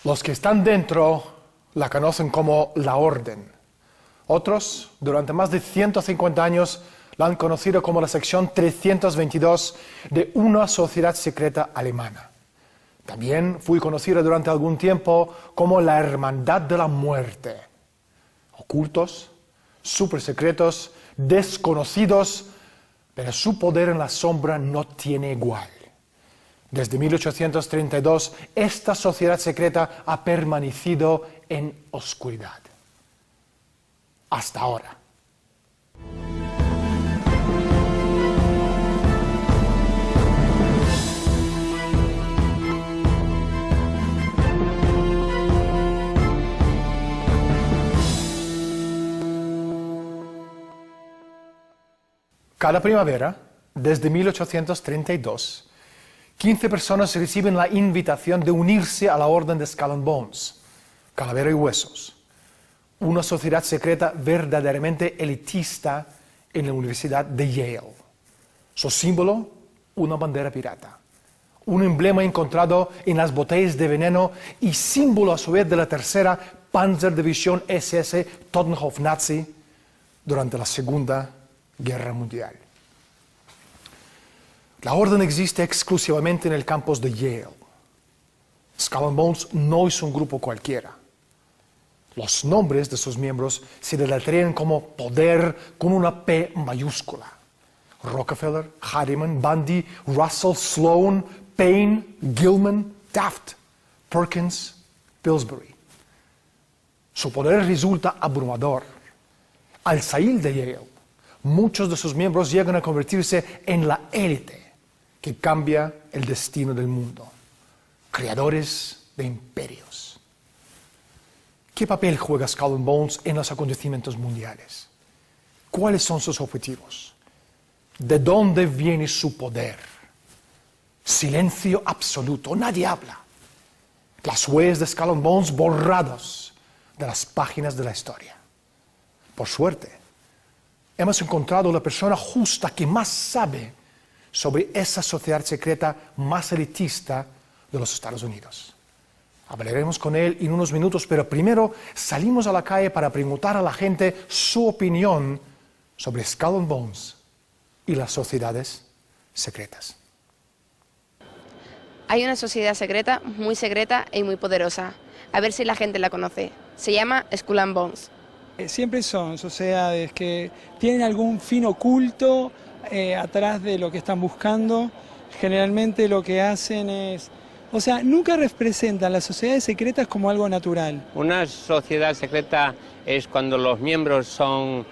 Los que están dentro la conocen como la Orden. Otros, durante más de 150 años, la han conocido como la sección 322 de una sociedad secreta alemana. También fue conocida durante algún tiempo como la Hermandad de la Muerte. Ocultos, supersecretos, desconocidos, pero su poder en la sombra no tiene igual. Desde 1832, esta sociedad secreta ha permanecido en oscuridad. Hasta ahora. Cada primavera, desde 1832, 15 personas reciben la invitación de unirse a la Orden de Skull and Bones, Calavera y Huesos, una sociedad secreta verdaderamente elitista en la Universidad de Yale. Su símbolo, una bandera pirata, un emblema encontrado en las botellas de veneno y símbolo a su vez de la tercera Panzerdivisión SS Totenhof Nazi durante la Segunda Guerra Mundial. La orden existe exclusivamente en el campus de Yale. Skull and Bones no es un grupo cualquiera. Los nombres de sus miembros se deletrean como poder con una P mayúscula. Rockefeller, Harriman, Bundy, Russell, Sloan, Payne, Gilman, Taft, Perkins, Pillsbury. Su poder resulta abrumador. Al salir de Yale, muchos de sus miembros llegan a convertirse en la élite que cambia el destino del mundo. Creadores de imperios. ¿Qué papel juega Skull and Bones en los acontecimientos mundiales? ¿Cuáles son sus objetivos? ¿De dónde viene su poder? Silencio absoluto, nadie habla. Las huellas de Skull and Bones borradas de las páginas de la historia. Por suerte, hemos encontrado la persona justa que más sabe sobre esa sociedad secreta más elitista de los Estados Unidos. Hablaremos con él en unos minutos, pero primero salimos a la calle para preguntar a la gente su opinión sobre Skull and Bones y las sociedades secretas. Hay una sociedad secreta y muy poderosa. A ver si la gente la conoce. Se llama Skull and Bones. Siempre son sociedades que tienen algún fin oculto atrás de lo que están buscando. Generalmente lo que hacen es... O sea, nunca representan las sociedades secretas como algo natural. Una sociedad secreta es cuando los miembros son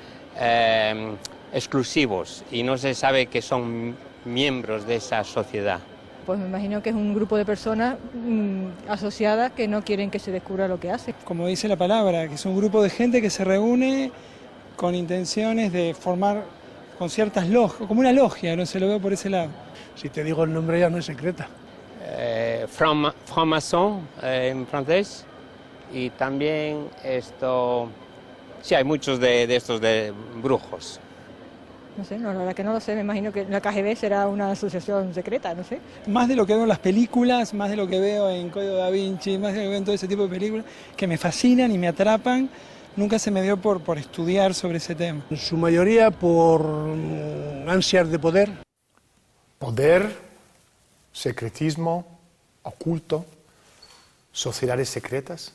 exclusivos y no se sabe que son miembros de esa sociedad. Pues me imagino que es un grupo de personas asociadas que no quieren que se descubra lo que hacen. Como dice la palabra, que es un grupo de gente que se reúne con intenciones de formar con ciertas logias, como una logia, no se lo veo por ese lado. Si te digo el nombre ya no es secreta. Franc-maçon en francés, y también esto, sí, hay muchos de estos de brujos. No sé, no, la verdad que no lo sé, me imagino que la KGB será una asociación secreta, no sé. Más de lo que veo en las películas, más de lo que veo en Código Da Vinci, más de lo que veo en todo ese tipo de películas, que me fascinan y me atrapan, nunca se me dio por estudiar sobre ese tema. En su mayoría por ansias de poder. Poder, secretismo, oculto, sociedades secretas.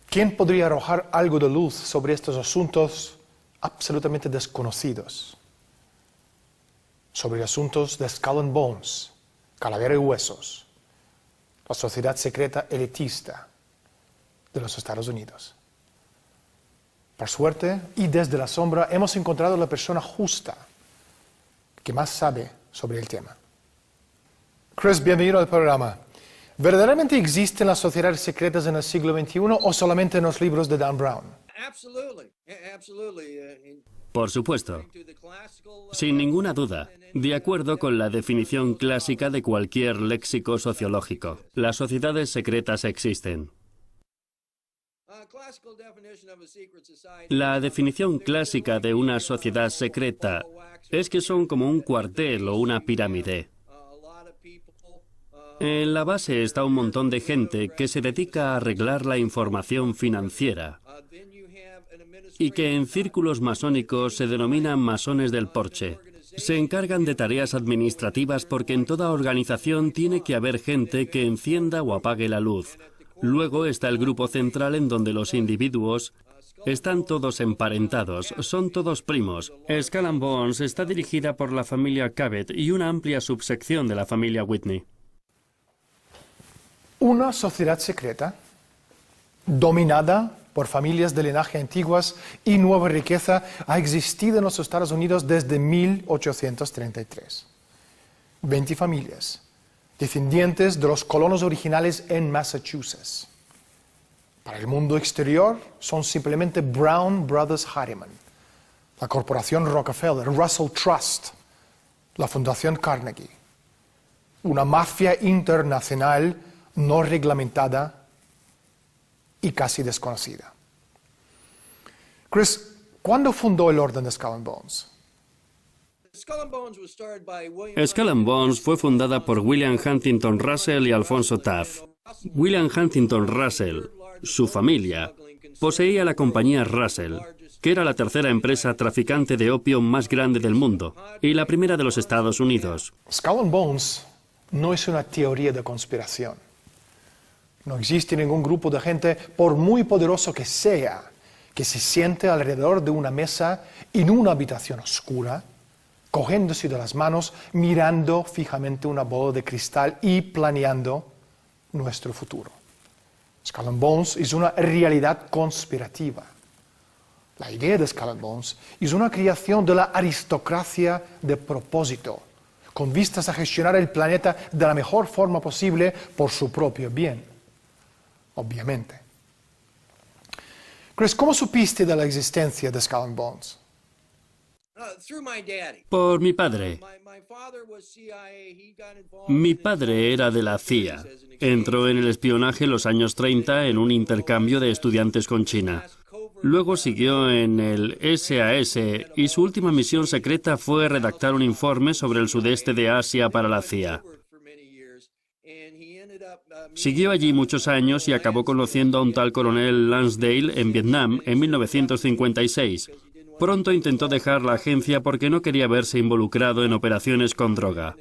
¿Quién podría arrojar algo de luz sobre estos asuntos absolutamente desconocidos? Sobre asuntos de Skull and Bones, Calavera y Huesos, la sociedad secreta elitista de los Estados Unidos. Por suerte, y desde la sombra, hemos encontrado la persona justa que más sabe sobre el tema. Chris, bienvenido al programa. ¿Verdaderamente existen las sociedades secretas en el siglo XXI o solamente en los libros de Dan Brown? Por supuesto. Sin ninguna duda. De acuerdo con la definición clásica de cualquier léxico sociológico, las sociedades secretas existen. La definición clásica de una sociedad secreta es que son como un cuartel o una pirámide. En la base está un montón de gente que se dedica a arreglar la información financiera y que en círculos masónicos se denominan masones del porche. Se encargan de tareas administrativas porque en toda organización tiene que haber gente que encienda o apague la luz. Luego está el grupo central en donde los individuos están todos emparentados, son todos primos. Skull and Bones está dirigida por la familia Cabot y una amplia subsección de la familia Whitney. Una sociedad secreta dominada por familias de linaje antiguas y nueva riqueza ha existido en los Estados Unidos desde 1833. 20 familias, descendientes de los colonos originales en Massachusetts. Para el mundo exterior son simplemente Brown Brothers Harriman, la Corporación Rockefeller, Russell Trust, la Fundación Carnegie, una mafia internacional no reglamentada y casi desconocida. Chris, ¿cuándo fundó el Orden de Skull and Bones? Skull and Bones fue fundada por William Huntington Russell y Alfonso Taft. William Huntington Russell, su familia, poseía la compañía Russell, que era la tercera empresa traficante de opio más grande del mundo y la primera de los Estados Unidos. Skull and Bones no es una teoría de conspiración. No existe ningún grupo de gente, por muy poderoso que sea, que se siente alrededor de una mesa en una habitación oscura, cogiéndose de las manos, mirando fijamente una bola de cristal y planeando nuestro futuro. Skull and Bones es una realidad conspirativa. La idea de Skull and Bones es una creación de la aristocracia de propósito, con vistas a gestionar el planeta de la mejor forma posible por su propio bien. Obviamente. Chris, ¿cómo supiste de la existencia de Skull and Bones? Por mi padre. Mi padre era de la CIA. Entró en el espionaje en los años 30 en un intercambio de estudiantes con China. Luego siguió en el SAS y su última misión secreta fue redactar un informe sobre el sudeste de Asia para la CIA. Siguió allí muchos años y acabó conociendo a un tal coronel Lansdale en Vietnam en 1956. Pronto intentó dejar la agencia porque no quería verse involucrado en operaciones con droga.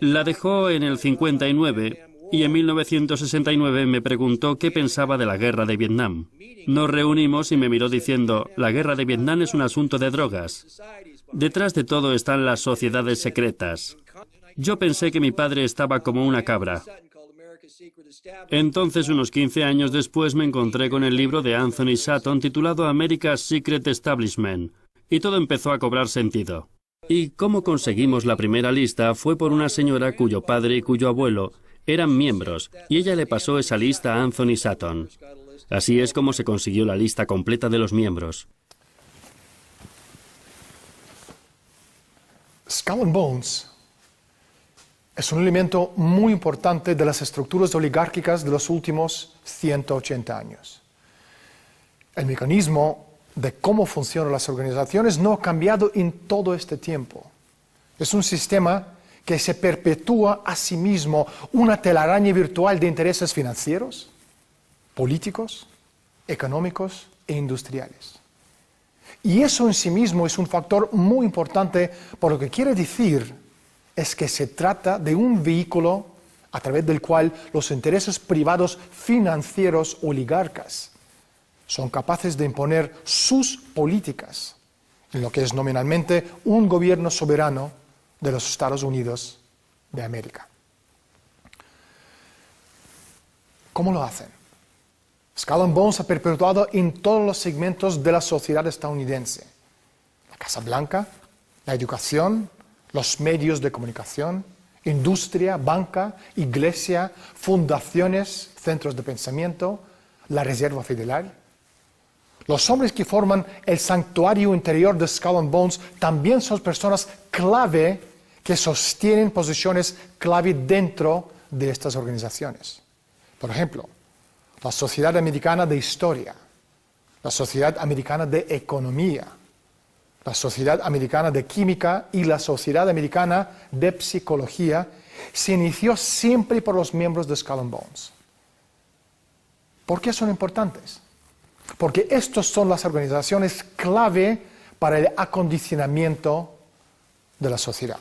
La dejó en el 59 y en 1969 me preguntó qué pensaba de la guerra de Vietnam. Nos reunimos y me miró diciendo, la guerra de Vietnam es un asunto de drogas. Detrás de todo están las sociedades secretas. Yo pensé que mi padre estaba como una cabra. Entonces, unos 15 años después, me encontré con el libro de Anthony Sutton titulado America's Secret Establishment, y todo empezó a cobrar sentido. Y cómo conseguimos la primera lista fue por una señora cuyo padre y cuyo abuelo eran miembros, y ella le pasó esa lista a Anthony Sutton. Así es como se consiguió la lista completa de los miembros. Skull and Bones es un elemento muy importante de las estructuras oligárquicas de los últimos 180 años. El mecanismo de cómo funcionan las organizaciones no ha cambiado en todo este tiempo. Es un sistema que se perpetúa a sí mismo, una telaraña virtual de intereses financieros, políticos, económicos e industriales. Y eso en sí mismo es un factor muy importante, por lo que quiere decir es que se trata de un vehículo a través del cual los intereses privados financieros oligarcas son capaces de imponer sus políticas en lo que es nominalmente un gobierno soberano de los Estados Unidos de América. ¿Cómo lo hacen? Skull and Bones ha perpetuado en todos los segmentos de la sociedad estadounidense. La Casa Blanca, la educación, los medios de comunicación, industria, banca, iglesia, fundaciones, centros de pensamiento, la Reserva Federal. Los hombres que forman el santuario interior de Skull and Bones también son personas clave que sostienen posiciones clave dentro de estas organizaciones. Por ejemplo, la Sociedad Americana de Historia, la Sociedad Americana de Economía, la Sociedad Americana de Química y la Sociedad Americana de Psicología se inició siempre por los miembros de Skull and Bones. ¿Por qué son importantes? Porque estas son las organizaciones clave para el acondicionamiento de la sociedad.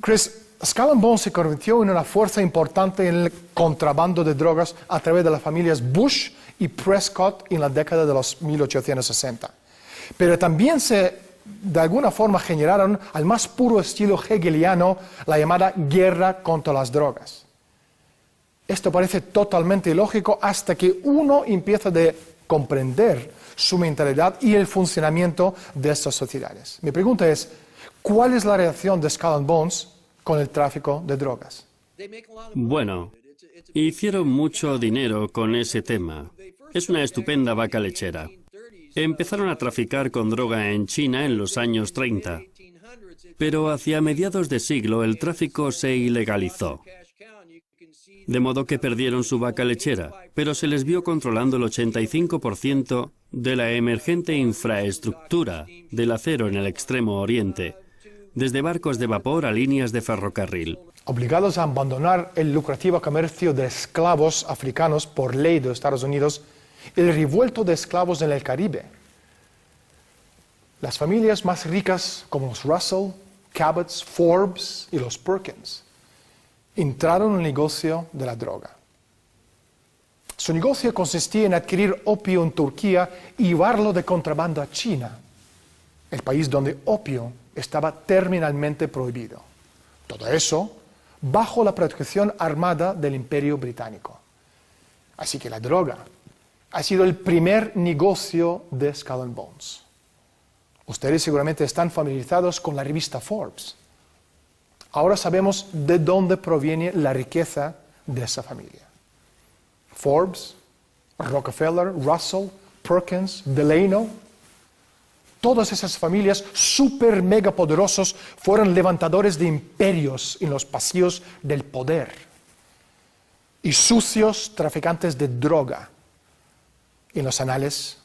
Chris, Skull and Bones se convirtió en una fuerza importante en el contrabando de drogas a través de las familias Bush y Prescott en la década de los 1860. Pero también de alguna forma generaron al más puro estilo hegeliano la llamada guerra contra las drogas. Esto parece totalmente ilógico hasta que uno empieza a comprender su mentalidad y el funcionamiento de estas sociedades. Mi pregunta es, ¿cuál es la relación de Skull and Bones con el tráfico de drogas? Bueno, hicieron mucho dinero con ese tema. Es una estupenda vaca lechera. Empezaron a traficar con droga en China en los años 30, pero hacia mediados de siglo el tráfico se ilegalizó. De modo que perdieron su vaca lechera, pero se les vio controlando el 85% de la emergente infraestructura del acero en el Extremo Oriente, desde barcos de vapor a líneas de ferrocarril. Obligados a abandonar el lucrativo comercio de esclavos africanos por ley de Estados Unidos, el revuelto de esclavos en el Caribe. Las familias más ricas como los Russell, Cabot, Forbes y los Perkins entraron en el negocio de la droga. Su negocio consistía en adquirir opio en Turquía y llevarlo de contrabando a China, el país donde opio estaba terminalmente prohibido. Todo eso bajo la protección armada del Imperio Británico. Así que la droga ha sido el primer negocio de Skull and Bones. Ustedes seguramente están familiarizados con la revista Forbes. Ahora sabemos de dónde proviene la riqueza de esa familia. Forbes, Rockefeller, Russell, Perkins, Delano, todas esas familias súper mega poderosos fueron levantadores de imperios en los pasillos del poder y sucios traficantes de droga en los anales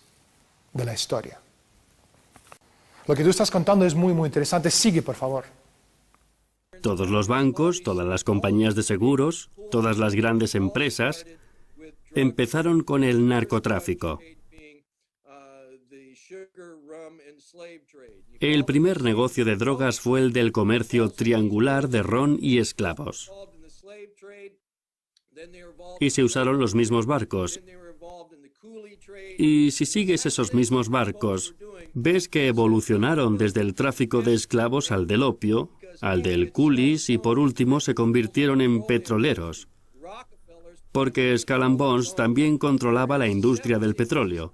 de la historia. Lo que tú estás contando es muy, muy interesante. Sigue, por favor. Todos los bancos, todas las compañías de seguros, todas las grandes empresas empezaron con el narcotráfico. El primer negocio de drogas fue el del comercio triangular de ron y esclavos. Y se usaron los mismos barcos. Y si sigues esos mismos barcos, ves que evolucionaron desde el tráfico de esclavos al del opio, al del coolies y por último se convirtieron en petroleros. Porque Skull and Bones también controlaba la industria del petróleo.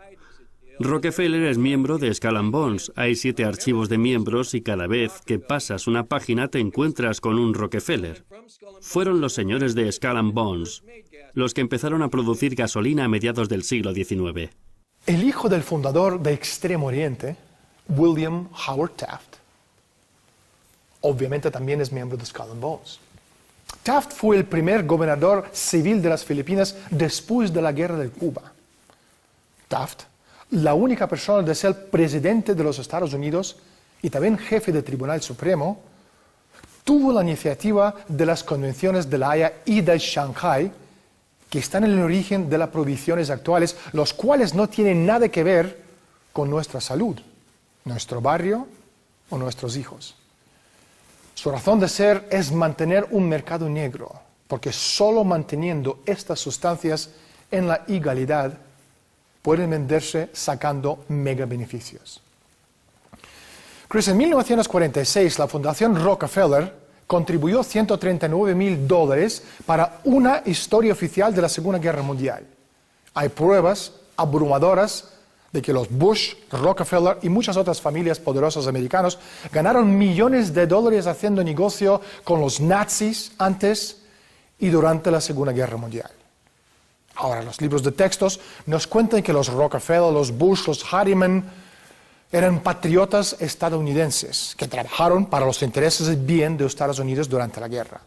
Rockefeller es miembro de Skull and Bones. Hay 7 archivos de miembros y cada vez que pasas una página te encuentras con un Rockefeller. Fueron los señores de Skull and Bones los que empezaron a producir gasolina a mediados del siglo XIX. El hijo del fundador de Extremo Oriente, William Howard Taft, obviamente también es miembro de Skull and Bones. Taft fue el primer gobernador civil de las Filipinas después de la guerra de Cuba. Taft, la única persona de ser presidente de los Estados Unidos y también jefe del Tribunal Supremo, tuvo la iniciativa de las convenciones de La Haya y de Shanghái, que están en el origen de las prohibiciones actuales, los cuales no tienen nada que ver con nuestra salud, nuestro barrio o nuestros hijos. Su razón de ser es mantener un mercado negro, porque solo manteniendo estas sustancias en la ilegalidad pueden venderse sacando mega beneficios. Chris, en 1946 la Fundación Rockefeller contribuyó $139,000 para una historia oficial de la Segunda Guerra Mundial. Hay pruebas abrumadoras de que los Bush, Rockefeller y muchas otras familias poderosas americanas ganaron millones de dólares haciendo negocio con los nazis antes y durante la Segunda Guerra Mundial. Ahora, los libros de textos nos cuentan que los Rockefeller, los Bush, los Harriman eran patriotas estadounidenses que trabajaron para los intereses del bien de Estados Unidos durante la guerra.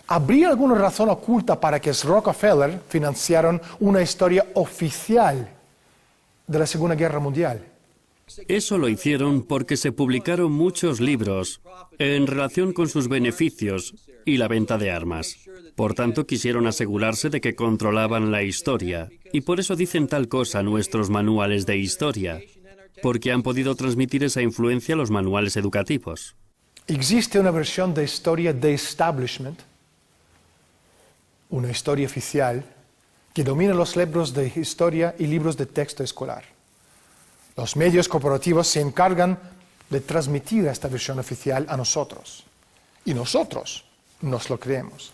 ¿Habría alguna razón oculta para que los Rockefeller financiaran una historia oficial de la Segunda Guerra Mundial? Eso lo hicieron porque se publicaron muchos libros en relación con sus beneficios y la venta de armas. Por tanto, quisieron asegurarse de que controlaban la historia. Y por eso dicen tal cosa nuestros manuales de historia, porque han podido transmitir esa influencia a los manuales educativos. Existe una versión de historia de establishment, una historia oficial, que domina los libros de historia y libros de texto escolar. Los medios corporativos se encargan de transmitir esta versión oficial a nosotros. Y nosotros nos lo creemos.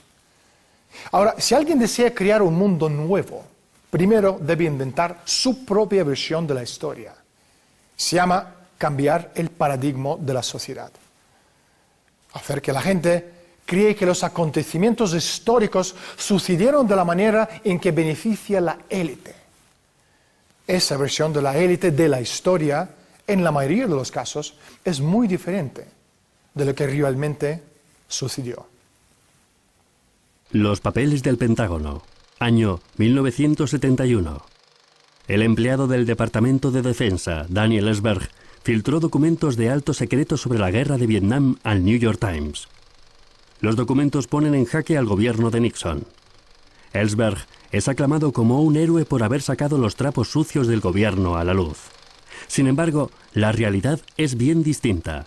Ahora, si alguien desea crear un mundo nuevo, primero debe inventar su propia versión de la historia. Se llama cambiar el paradigma de la sociedad. Hacer que la gente cree que los acontecimientos históricos sucedieron de la manera en que beneficia la élite. Esa versión de la élite de la historia, en la mayoría de los casos, es muy diferente de lo que realmente sucedió. Los papeles del Pentágono, año 1971. El empleado del Departamento de Defensa, Daniel Ellsberg, filtró documentos de alto secreto sobre la guerra de Vietnam al New York Times. Los documentos ponen en jaque al gobierno de Nixon. Ellsberg es aclamado como un héroe por haber sacado los trapos sucios del gobierno a la luz. Sin embargo, la realidad es bien distinta.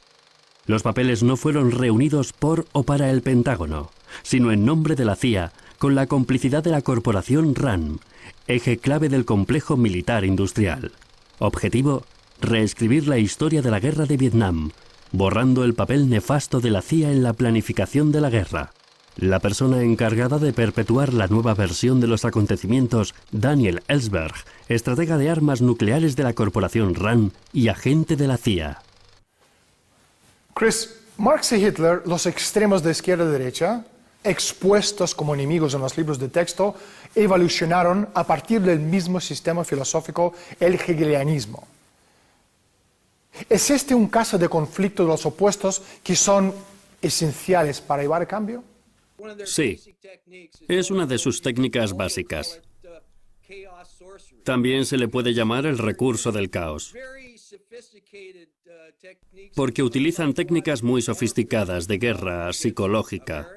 Los papeles no fueron reunidos por o para el Pentágono, sino en nombre de la CIA, con la complicidad de la corporación RAND, eje clave del complejo militar industrial. Objetivo: reescribir la historia de la guerra de Vietnam, borrando el papel nefasto de la CIA en la planificación de la guerra. La persona encargada de perpetuar la nueva versión de los acontecimientos, Daniel Ellsberg, estratega de armas nucleares de la corporación RAND y agente de la CIA. Chris, Marx y Hitler, los extremos de izquierda y derecha, expuestos como enemigos en los libros de texto, evolucionaron a partir del mismo sistema filosófico, el hegelianismo. ¿Es este un caso de conflicto de los opuestos que son esenciales para llevar a cambio? Sí, es una de sus técnicas básicas. También se le puede llamar el recurso del caos, porque utilizan técnicas muy sofisticadas de guerra psicológica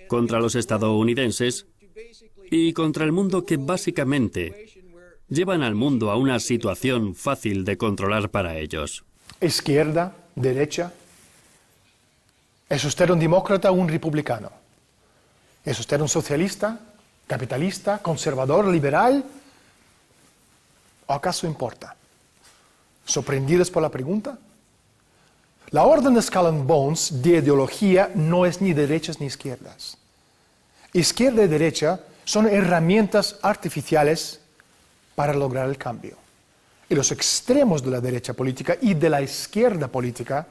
contra los estadounidenses y contra el mundo que básicamente llevan al mundo a una situación fácil de controlar para ellos. Izquierda, derecha. ¿Es usted un demócrata o un republicano? ¿Es usted un socialista, capitalista, conservador, liberal? ¿O acaso importa? ¿Sorprendidos por la pregunta? La orden de Skull and Bones de ideología no es ni derechas ni izquierdas. Izquierda y derecha son herramientas artificiales para lograr el cambio. Y los extremos de la derecha política y de la izquierda política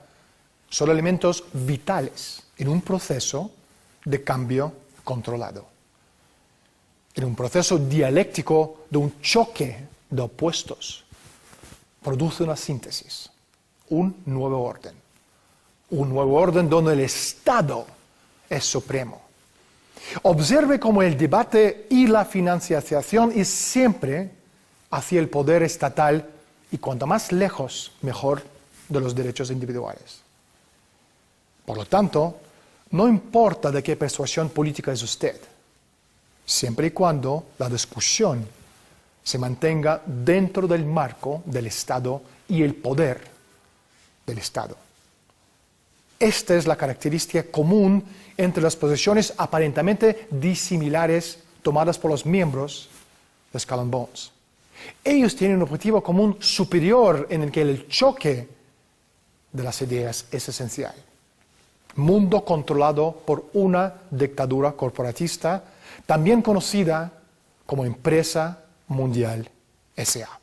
son elementos vitales en un proceso de cambio controlado. En un proceso dialéctico de un choque de opuestos, produce una síntesis, un nuevo orden. Un nuevo orden donde el Estado es supremo. Observe cómo el debate y la financiación es siempre hacia el poder estatal y cuanto más lejos, mejor, de los derechos individuales. Por lo tanto, no importa de qué persuasión política es usted, siempre y cuando la discusión se mantenga dentro del marco del Estado y el poder del Estado. Esta es la característica común entre las posiciones aparentemente disimilares tomadas por los miembros de Skull and Bones. Ellos tienen un objetivo común superior en el que el choque de las ideas es esencial. Mundo controlado por una dictadura corporatista, también conocida como Empresa Mundial S.A.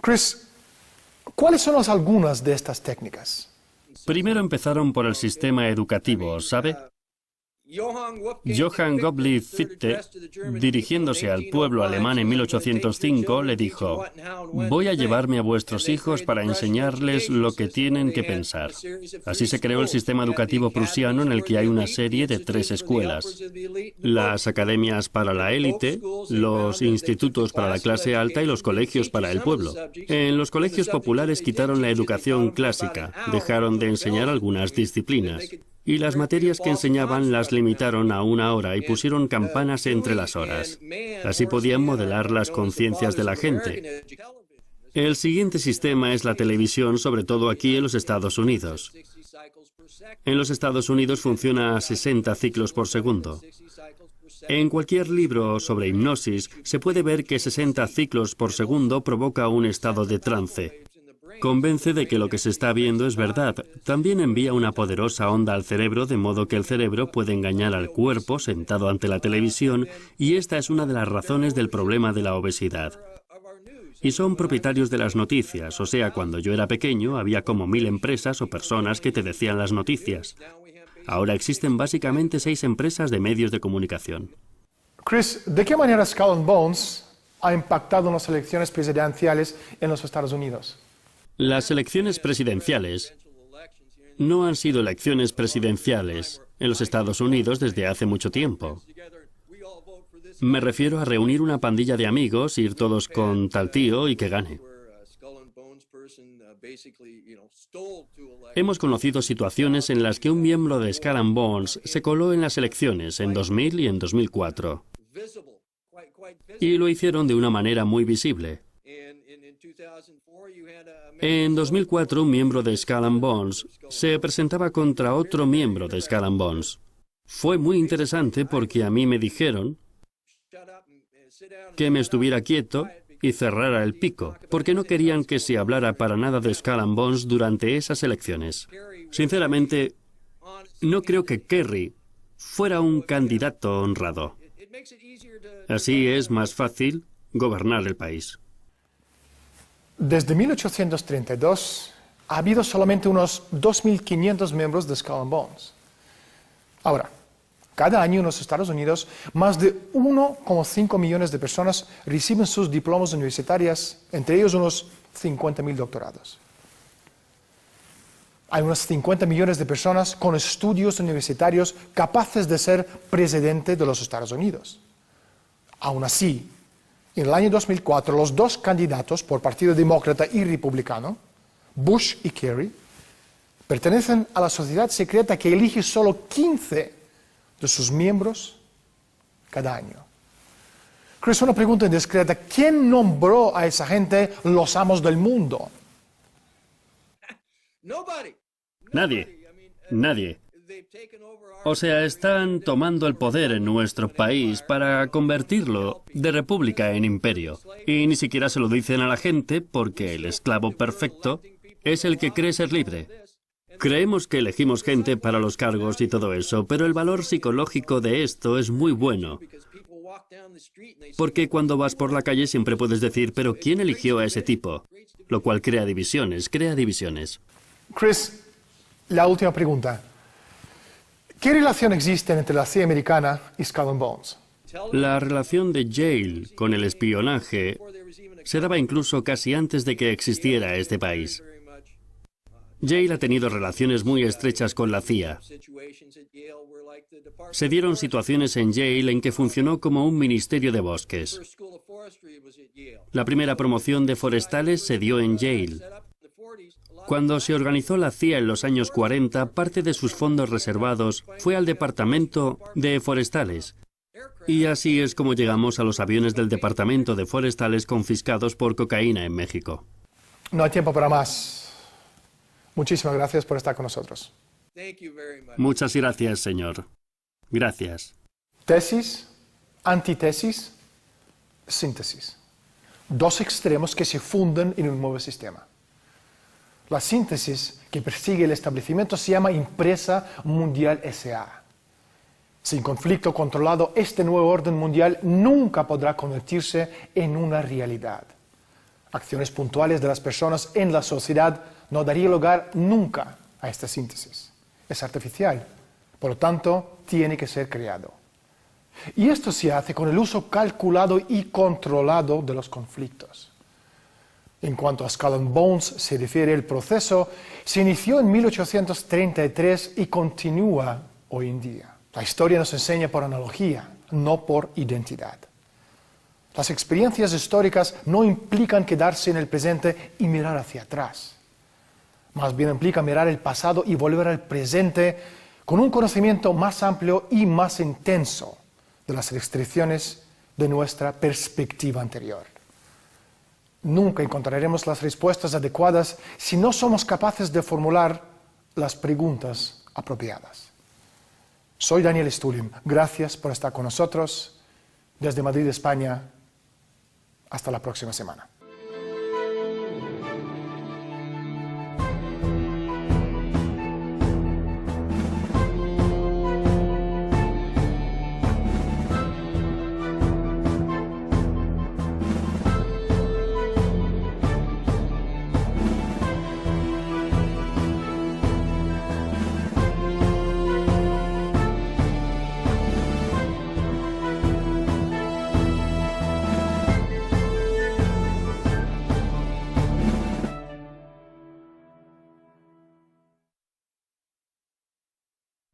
Chris, ¿cuáles son algunas de estas técnicas? Primero empezaron por el sistema educativo, ¿sabe? Johann Gottlieb Fichte, dirigiéndose al pueblo alemán en 1805, le dijo: «Voy a llevarme a vuestros hijos para enseñarles lo que tienen que pensar». Así se creó el sistema educativo prusiano, en el que hay una serie de 3 escuelas: las academias para la élite, los institutos para la clase alta y los colegios para el pueblo. En los colegios populares quitaron la educación clásica, dejaron de enseñar algunas disciplinas, y las materias que enseñaban las limitaron a 1 hora y pusieron campanas entre las horas. Así podían modelar las conciencias de la gente. El siguiente sistema es la televisión, sobre todo aquí en los Estados Unidos. En los Estados Unidos funciona a 60 ciclos por segundo. En cualquier libro sobre hipnosis se puede ver que 60 ciclos por segundo provoca un estado de trance. Convence de que lo que se está viendo es verdad. También envía una poderosa onda al cerebro, de modo que el cerebro puede engañar al cuerpo sentado ante la televisión, y esta es una de las razones del problema de la obesidad. Y son propietarios de las noticias, o sea, cuando yo era pequeño había como 1000 empresas o personas que te decían las noticias. Ahora existen básicamente 6 empresas de medios de comunicación. Chris, ¿de qué manera Skull and Bones ha impactado en las elecciones presidenciales en los Estados Unidos? Las elecciones presidenciales no han sido elecciones presidenciales en los Estados Unidos desde hace mucho tiempo. Me refiero a reunir una pandilla de amigos, ir todos con tal tío y que gane. Hemos conocido situaciones en las que un miembro de Skull and Bones se coló en las elecciones en 2000 y en 2004. Y lo hicieron de una manera muy visible. En 2004, un miembro de Skull and Bones se presentaba contra otro miembro de Skull and Bones. Fue muy interesante porque a mí me dijeron que me estuviera quieto y cerrara el pico, porque no querían que se hablara para nada de Skull and Bones durante esas elecciones. Sinceramente, no creo que Kerry fuera un candidato honrado. Así es más fácil gobernar el país. Desde 1832 ha habido solamente unos 2.500 miembros de Skull and Bones. Ahora, cada año en los Estados Unidos, más de 1,5 millones de personas reciben sus diplomas universitarios, entre ellos unos 50.000 doctorados. Hay unos 50 millones de personas con estudios universitarios capaces de ser presidente de los Estados Unidos. Aún así, en el año 2004, los 2 candidatos por Partido Demócrata y Republicano, Bush y Kerry, pertenecen a la sociedad secreta que elige solo 15 de sus miembros cada año. Chris, una pregunta indiscreta: ¿quién nombró a esa gente los amos del mundo? Nadie. O sea, están tomando el poder en nuestro país para convertirlo de república en imperio. Y ni siquiera se lo dicen a la gente, porque el esclavo perfecto es el que cree ser libre. Creemos que elegimos gente para los cargos y todo eso, pero el valor psicológico de esto es muy bueno. Porque cuando vas por la calle siempre puedes decir: ¿pero quién eligió a ese tipo? Lo cual crea divisiones. Chris, la última pregunta. ¿Qué relación existe entre la CIA americana y Skull and Bones? La relación de Yale con el espionaje se daba incluso casi antes de que existiera este país. Yale ha tenido relaciones muy estrechas con la CIA. Se dieron situaciones en Yale en que funcionó como un ministerio de bosques. La primera promoción de forestales se dio en Yale. Cuando se organizó la CIA en los años 40, parte de sus fondos reservados fue al Departamento de Forestales. Y así es como llegamos a los aviones del Departamento de Forestales confiscados por cocaína en México. No hay tiempo para más. Muchísimas gracias por estar con nosotros. Muchas gracias, señor. Gracias. Tesis, antitesis, síntesis. 2 extremos que se funden en un nuevo sistema. La síntesis que persigue el establecimiento se llama Empresa Mundial S.A. Sin conflicto controlado, este nuevo orden mundial nunca podrá convertirse en una realidad. Acciones puntuales de las personas en la sociedad no darían lugar nunca a esta síntesis. Es artificial, Por lo tanto, tiene que ser creado. Y esto se hace con el uso calculado y controlado de los conflictos. En cuanto a Skull and Bones se refiere, el proceso se inició en 1833 y continúa hoy en día. La historia nos enseña por analogía, no por identidad. Las experiencias históricas no implican quedarse en el presente y mirar hacia atrás. Más bien implica mirar el pasado y volver al presente con un conocimiento más amplio y más intenso de las restricciones de nuestra perspectiva anterior. Nunca encontraremos las respuestas adecuadas si no somos capaces de formular las preguntas apropiadas. Soy Daniel Stulin. Gracias por estar con nosotros. Desde Madrid, España. Hasta la próxima semana.